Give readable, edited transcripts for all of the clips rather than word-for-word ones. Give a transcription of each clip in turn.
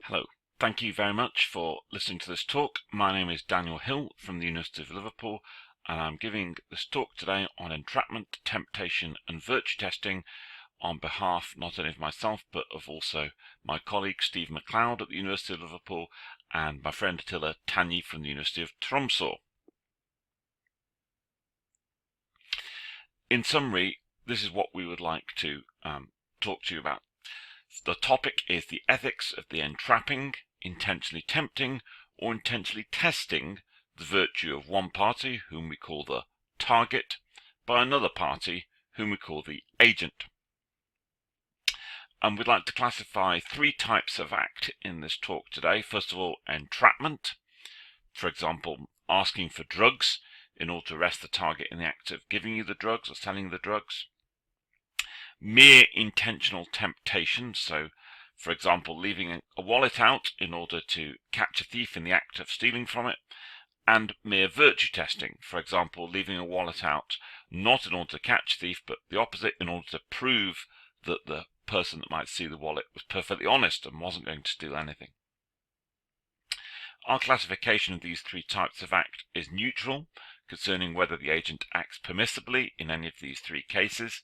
Hello, thank you very much for listening to this talk. My name is Daniel Hill from the University of Liverpool, and I'm giving this talk today on entrapment, temptation and virtue testing on behalf not only of myself but of also my colleague Steve MacLeod at the University of Liverpool and my friend Attila Tanyi from the University of Tromsø. In summary, this is what we would like to talk to you about. The topic is the ethics of the entrapping, intentionally tempting, or intentionally testing the virtue of one party, whom we call the target, by another party, whom we call the agent. And we'd like to classify three types of act in this talk today. First of all, entrapment. For example, asking for drugs in order to arrest the target in the act of giving you the drugs or selling the drugs. Mere intentional temptation, so for example leaving a wallet out in order to catch a thief in the act of stealing from it, and mere virtue testing, for example leaving a wallet out not in order to catch a thief but the opposite, in order to prove that the person that might see the wallet was perfectly honest and wasn't going to steal anything. Our classification of these three types of act is neutral concerning whether the agent acts permissibly in any of these three cases.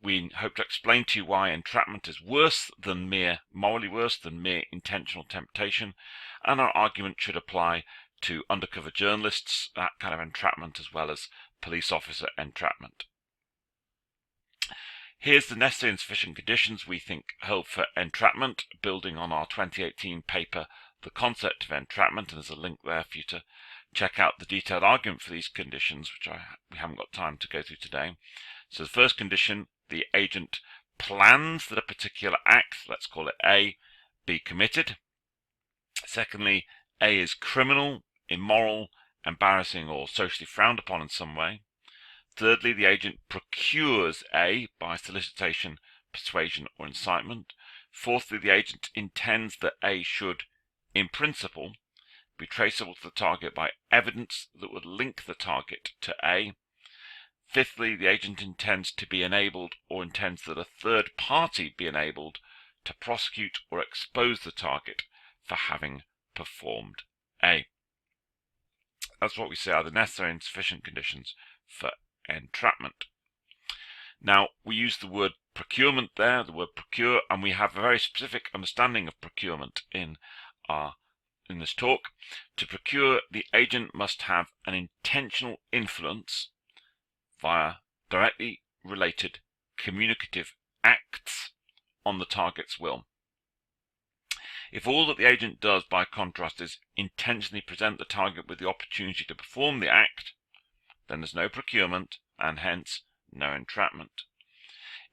We hope to explain to you why entrapment is morally worse than mere intentional temptation, and our argument should apply to undercover journalists, that kind of entrapment, as well as police officer entrapment. Here's the necessary and sufficient conditions we think hold for entrapment, building on our 2018 paper, The Concept of Entrapment, and there's a link there for you to check out the detailed argument for these conditions, which we haven't got time to go through today. So the first condition, the agent plans that a particular act, let's call it A, be committed. Secondly, A is criminal, immoral, embarrassing, or socially frowned upon in some way. Thirdly, the agent procures A by solicitation, persuasion, or incitement. Fourthly, the agent intends that A should, in principle, be traceable to the target by evidence that would link the target to A. Fifthly, the agent intends to be enabled or intends that a third party be enabled to prosecute or expose the target for having performed A. That's what we say are the necessary and sufficient conditions for entrapment. Now, we use the word procurement there, the word procure, and we have a very specific understanding of procurement in this talk. To procure, the agent must have an intentional influence via directly related communicative acts on the target's will. If all that the agent does, by contrast, is intentionally present the target with the opportunity to perform the act, then there's no procurement and hence no entrapment.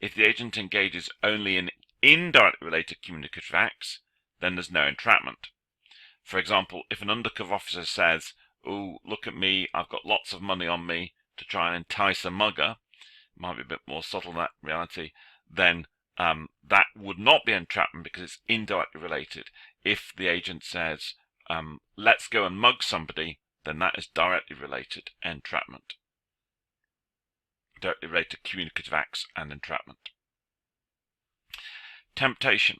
If the agent engages only in indirectly related communicative acts, then there's no entrapment. For example, if an undercover officer says, "Oh, look at me, I've got lots of money on me," to try and entice a mugger, might be a bit more subtle than that in reality, then that would not be entrapment because it's indirectly related. If the agent says, "Let's go and mug somebody," then that is directly related entrapment. Directly related communicative acts and entrapment. Temptation.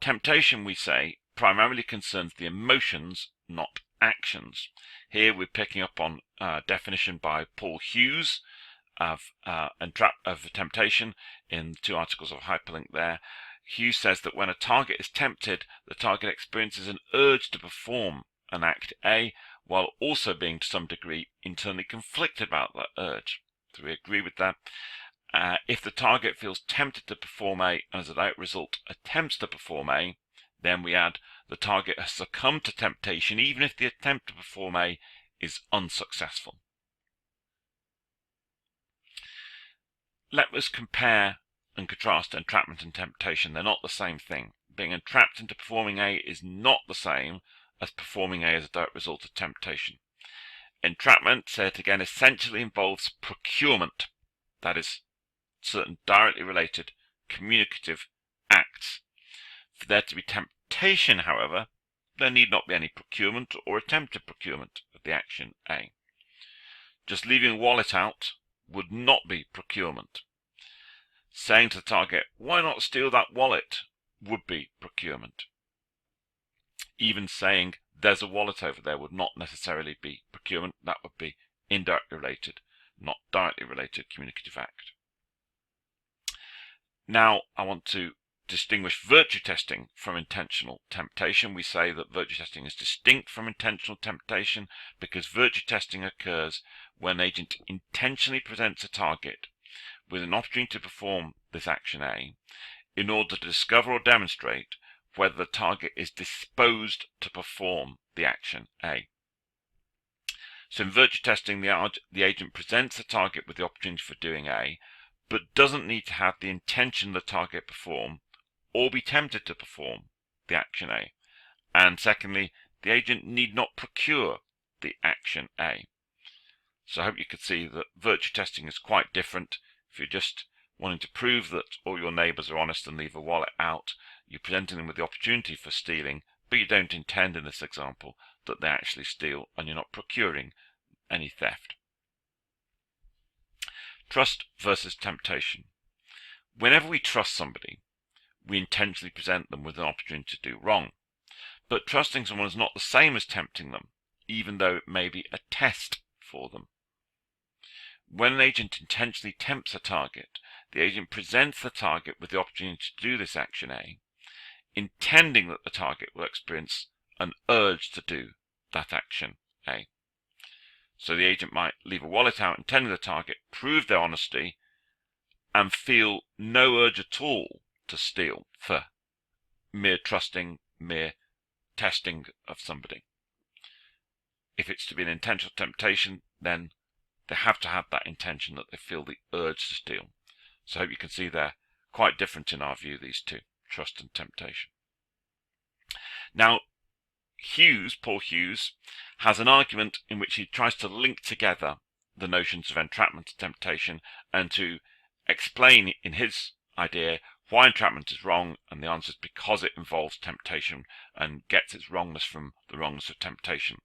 Temptation, we say, primarily concerns the emotions, not actions. Here we're picking up on a definition by Paul Hughes of temptation in 2 articles of hyperlink there. Hughes says that when a target is tempted, the target experiences an urge to perform an act A, while also being to some degree internally conflicted about that urge. So we agree with that. If the target feels tempted to perform A and as a direct result attempts to perform A, then we add the target has succumbed to temptation even if the attempt to perform A is unsuccessful. Let us compare and contrast entrapment and temptation. They're not the same thing. Being entrapped into performing A is not the same as performing A as a direct result of temptation. Entrapment, say it again, essentially involves procurement, that is, certain directly related communicative acts. For there to be temptation, however, there need not be any procurement or attempted procurement of the action A. Just leaving a wallet out would not be procurement. Saying to the target, "Why not steal that wallet?" would be procurement. even saying there's a wallet over there would not necessarily be procurement. That would be indirectly related, not directly related communicative act. Now I want to distinguish virtue testing from intentional temptation. We say that virtue testing is distinct from intentional temptation because virtue testing occurs when an agent intentionally presents a target with an opportunity to perform this action A in order to discover or demonstrate whether the target is disposed to perform the action A. So in virtue testing, the agent presents the target with the opportunity for doing A, but doesn't need to have the intention the target perform or be tempted to perform the action A. And secondly, the agent need not procure the action A. So I hope you could see that virtue testing is quite different. If you're just wanting to prove that all your neighbours are honest and leave a wallet out, you're presenting them with the opportunity for stealing, but you don't intend in this example that they actually steal, and you're not procuring any theft. Trust versus temptation. Whenever we trust somebody, we intentionally present them with an opportunity to do wrong. But trusting someone is not the same as tempting them, even though it may be a test for them. When an agent intentionally tempts a target, the agent presents the target with the opportunity to do this action A, intending that the target will experience an urge to do that action A. So the agent might leave a wallet out intending the target, prove their honesty, and feel no urge at all to steal for mere trusting, mere testing of somebody. If it's to be an intentional temptation, then they have to have that intention that they feel the urge to steal. So I hope you can see they're quite different in our view, these two, trust and temptation. Now, Paul Hughes, has an argument in which he tries to link together the notions of entrapment and temptation and to explain in his idea why entrapment is wrong, and the answer is because it involves temptation and gets its wrongness from the wrongness of temptation.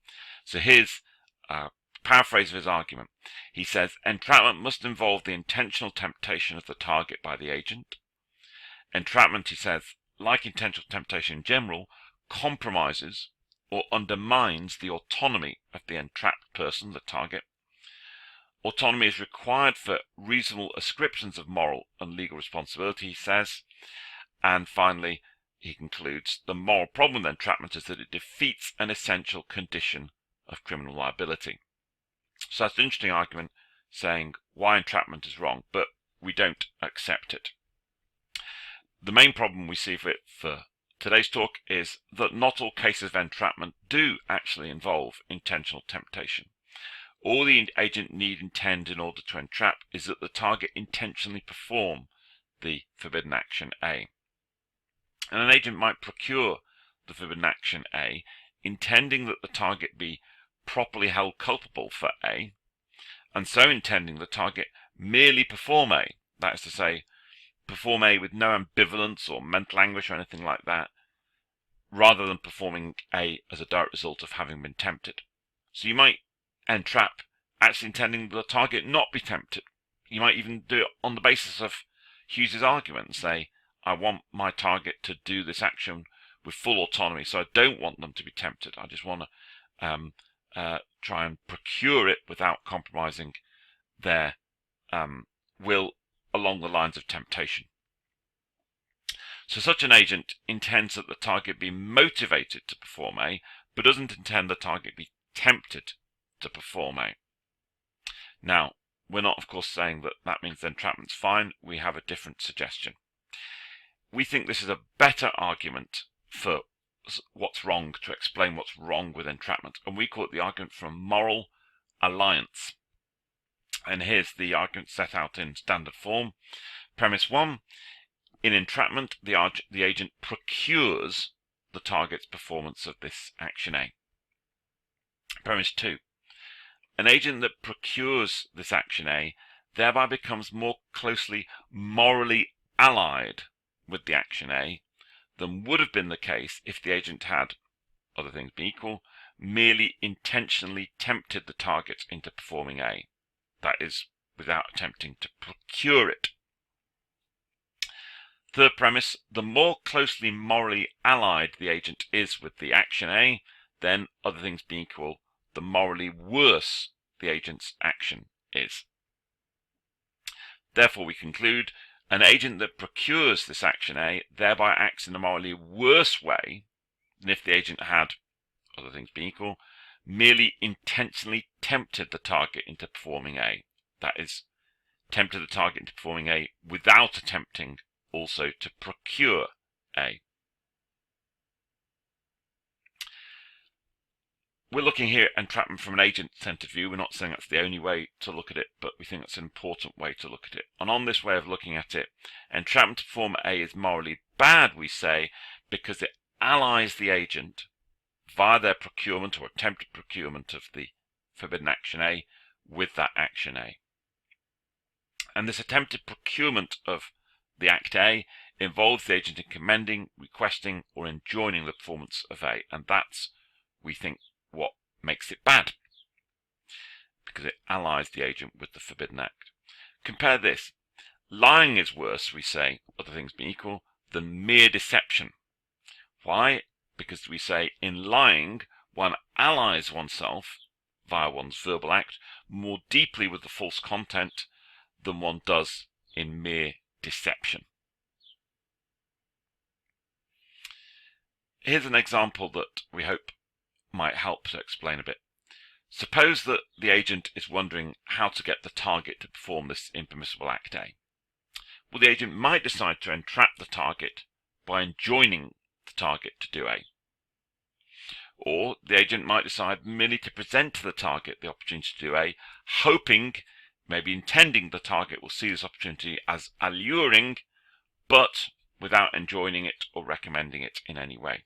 So here's a paraphrase of his argument. He says, entrapment must involve the intentional temptation of the target by the agent. Entrapment, he says, like intentional temptation in general, compromises or undermines the autonomy of the entrapped person, the target. Autonomy is required for reasonable ascriptions of moral and legal responsibility, he says. And finally, he concludes, the moral problem with entrapment is that it defeats an essential condition of criminal liability. So that's an interesting argument saying why entrapment is wrong, but we don't accept it. The main problem we see for today's talk is that not all cases of entrapment do actually involve intentional temptation. All the agent need intend in order to entrap is that the target intentionally perform the forbidden action A. And an agent might procure the forbidden action A, intending that the target be properly held culpable for A, and so intending the target merely perform A, that is to say, perform A with no ambivalence or mental anguish or anything like that, rather than performing A as a direct result of having been tempted. So you might entrap actually intending the target not be tempted. You might even do it on the basis of Hughes's argument and say, I want my target to do this action with full autonomy, so I don't want them to be tempted. I just want to try and procure it without compromising their will along the lines of temptation. So such an agent intends that the target be motivated to perform A, but doesn't intend the target be tempted to perform A. Now, we're not, of course, saying that that means entrapment's fine. We have a different suggestion. We think this is a better argument for what's wrong, to explain what's wrong with entrapment, and we call it the argument from moral alliance. And here's the argument set out in standard form. Premise 1, in entrapment, the agent procures the target's performance of this action A. Premise 2, an agent that procures this action A thereby becomes more closely morally allied with the action A than would have been the case if the agent had, other things being equal, merely intentionally tempted the target into performing A, that is, without attempting to procure it. Third premise, the more closely morally allied the agent is with the action A, then, other things being equal, the morally worse the agent's action is. Therefore, we conclude an agent that procures this action A thereby acts in a morally worse way than if the agent had, other things being equal, merely intentionally tempted the target into performing A. That is, tempted the target into performing A without attempting also to procure A. We're looking here at entrapment from an agent-centered view. We're not saying that's the only way to look at it, but we think that's an important way to look at it. And on this way of looking at it, entrapment to perform A is morally bad, we say, because it allies the agent via their procurement or attempted procurement of the forbidden action A with that action A. And this attempted procurement of the act A involves the agent in commending, requesting, or enjoining the performance of A. And that's, we think, what makes it bad, because it allies the agent with the forbidden act. Compare this. Lying is worse, we say, other things being equal, than mere deception. Why? Because we say in lying, one allies oneself, via one's verbal act, more deeply with the false content than one does in mere deception. Here's an example that we hope might help to explain a bit. Suppose that the agent is wondering how to get the target to perform this impermissible act A. Well, the agent might decide to entrap the target by enjoining the target to do A. Or the agent might decide merely to present to the target the opportunity to do A, hoping, maybe intending the target will see this opportunity as alluring, but without enjoining it or recommending it in any way.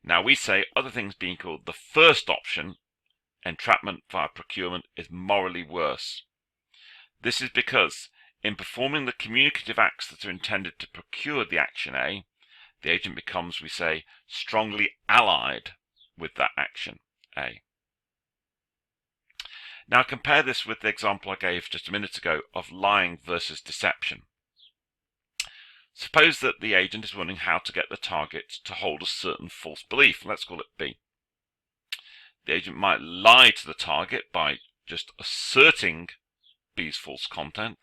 Now we say, other things being equal, the first option, entrapment via procurement, is morally worse. This is because in performing the communicative acts that are intended to procure the action A, the agent becomes, we say, strongly allied with that action A. Now compare this with the example I gave just a minute ago of lying versus deception. Suppose that the agent is wondering how to get the target to hold a certain false belief. Let's call it B. The agent might lie to the target by just asserting B's false content,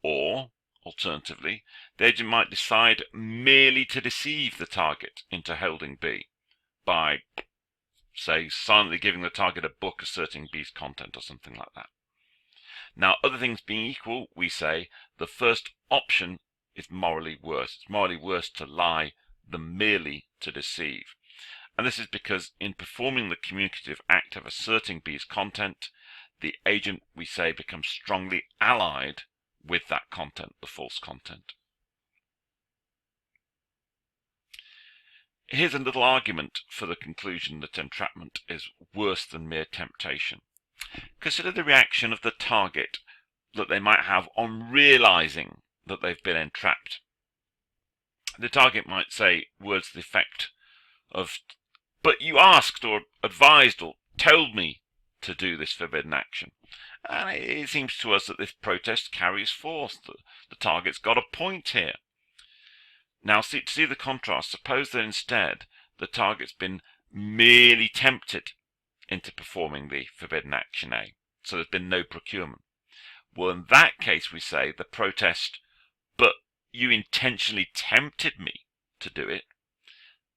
or, alternatively, the agent might decide merely to deceive the target into holding B by, say, silently giving the target a book asserting B's content or something like that. Now, other things being equal, we say the first option is morally worse. It's morally worse to lie than merely to deceive. And this is because in performing the communicative act of asserting B's content, the agent, we say, becomes strongly allied with that content, the false content. Here's a little argument for the conclusion that entrapment is worse than mere temptation. Consider the reaction of the target that they might have on realizing that they've been entrapped. The target might say words to the effect of, "But you asked or advised or told me to do this forbidden action." And it seems to us that this protest carries force. The target's got a point here. Now, to see the contrast, suppose that instead the target's been merely tempted into performing the forbidden action A, so there's been no procurement. Well, in that case, we say the protest, "But you intentionally tempted me to do it,"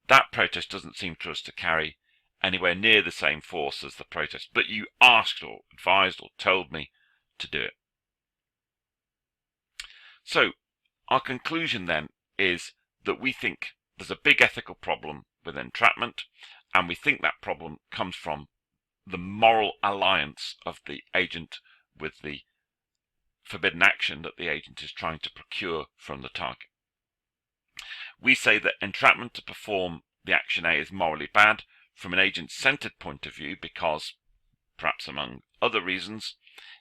that protest doesn't seem to us to carry anywhere near the same force as the protest, "But you asked or advised or told me to do it." So our conclusion then is that we think there's a big ethical problem with entrapment, and we think that problem comes from the moral alliance of the agent with the forbidden action that the agent is trying to procure from the target. We say that entrapment to perform the action A is morally bad from an agent-centered point of view because, perhaps among other reasons,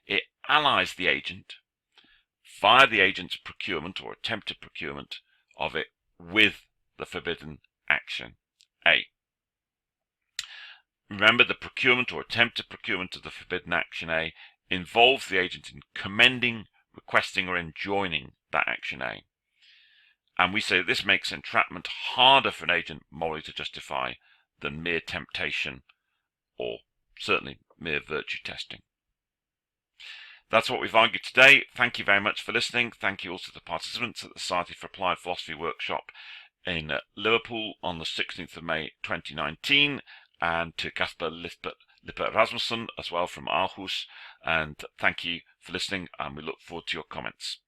it allies the agent via the agent's procurement or attempted procurement of it with the forbidden action A. Remember, the procurement or attempted procurement of the forbidden action A involves the agent in commending, requesting, or enjoining that action A. And we say this makes entrapment harder for an agent morally to justify than mere temptation, or certainly mere virtue testing. That's what we've argued today. Thank you very much for listening. Thank you also to the participants at the Society for Applied Philosophy workshop in Liverpool on the 16th of May 2019, and to Casper Lippe Rasmussen as well from Aarhus. And thank you for listening, and we look forward to your comments.